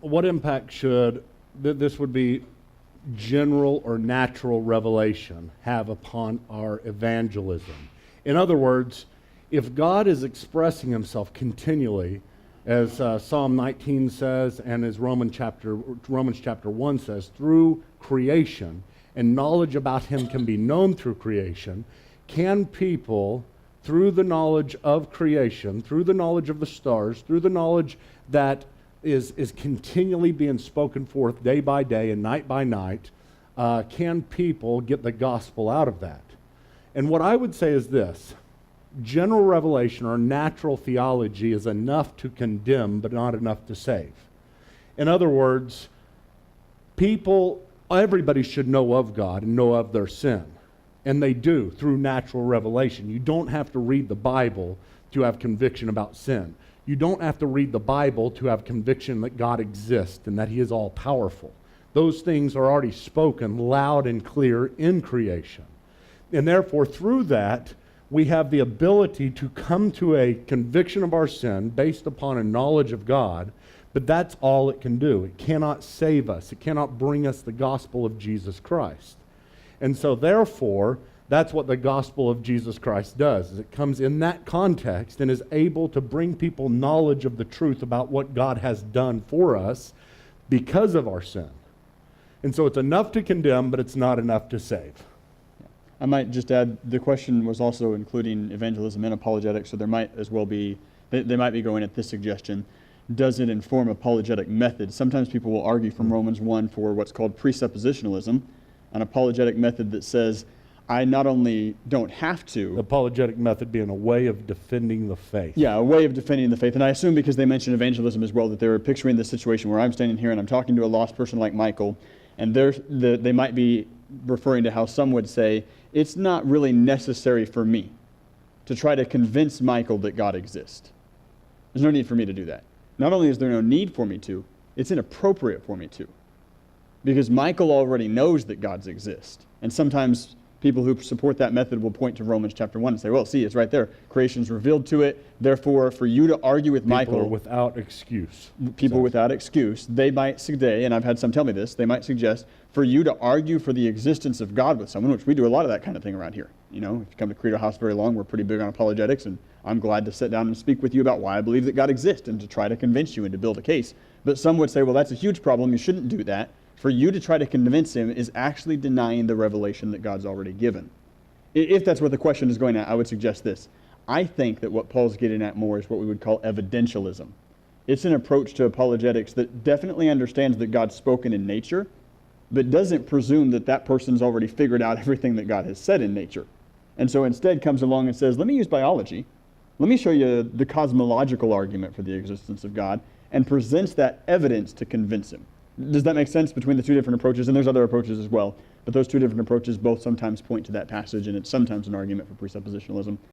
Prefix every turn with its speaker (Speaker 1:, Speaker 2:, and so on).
Speaker 1: what impact should this would be general or natural revelation have upon our evangelism? In other words, if God is expressing himself continually, as Psalm 19 says, and as Romans chapter 1 says, through creation, and knowledge about him can be known through creation, can people, through the knowledge of creation, through the knowledge of the stars, through the knowledge that is continually being spoken forth day by day and night by night, can people get the gospel out of that? And what I would say is this: general revelation or natural theology is enough to condemn, but not enough to save. In other words, everybody should know of God and know of their sin. And they do through natural revelation. You don't have to read the Bible to have conviction about sin. You don't have to read the Bible to have conviction that God exists and that he is all powerful. Those things are already spoken loud and clear in creation. And therefore, through that, we have the ability to come to a conviction of our sin based upon a knowledge of God, but that's all it can do. It cannot save us. It cannot bring us the gospel of Jesus Christ. And so therefore, that's what the gospel of Jesus Christ does, is it comes in that context and is able to bring people knowledge of the truth about what God has done for us because of our sin. And so it's enough to condemn, but it's not enough to save.
Speaker 2: I might just add, the question was also including evangelism and apologetics, so there might as well be, they might be going at this suggestion: does it inform apologetic method? Sometimes people will argue from Romans 1 for what's called presuppositionalism, an apologetic method that says, I not only don't have to...
Speaker 1: The apologetic method being a way of defending the faith.
Speaker 2: Yeah, a way of defending the faith. And I assume because they mentioned evangelism as well, that they were picturing the situation where I'm standing here and I'm talking to a lost person like Michael, and they might be referring to how some would say, it's not really necessary for me to try to convince Michael that God exists. There's no need for me to do that. Not only is there no need for me to, it's inappropriate for me to. Because Michael already knows that gods exist. And sometimes people who support that method will point to Romans chapter 1 and say, well, see, it's right there. Creation's revealed to it. Therefore, for you to argue with Michael...
Speaker 1: People are without excuse.
Speaker 2: People without excuse. They might say, and I've had some tell me this, they might suggest, for you to argue for the existence of God with someone, which we do a lot of that kind of thing around here. You know, if you come to Credo House very long, we're pretty big on apologetics, and I'm glad to sit down and speak with you about why I believe that God exists and to try to convince you and to build a case. But some would say, well, that's a huge problem. You shouldn't do that. For you to try to convince him is actually denying the revelation that God's already given. If that's what the question is going at, I would suggest this. I think that what Paul's getting at more is what we would call evidentialism. It's an approach to apologetics that definitely understands that God's spoken in nature, but doesn't presume that that person's already figured out everything that God has said in nature. And so instead comes along and says, let me use biology. Let me show you the cosmological argument for the existence of God, and presents that evidence to convince him. Does that make sense between the two different approaches? And there's other approaches as well. But those two different approaches both sometimes point to that passage, and it's sometimes an argument for presuppositionalism.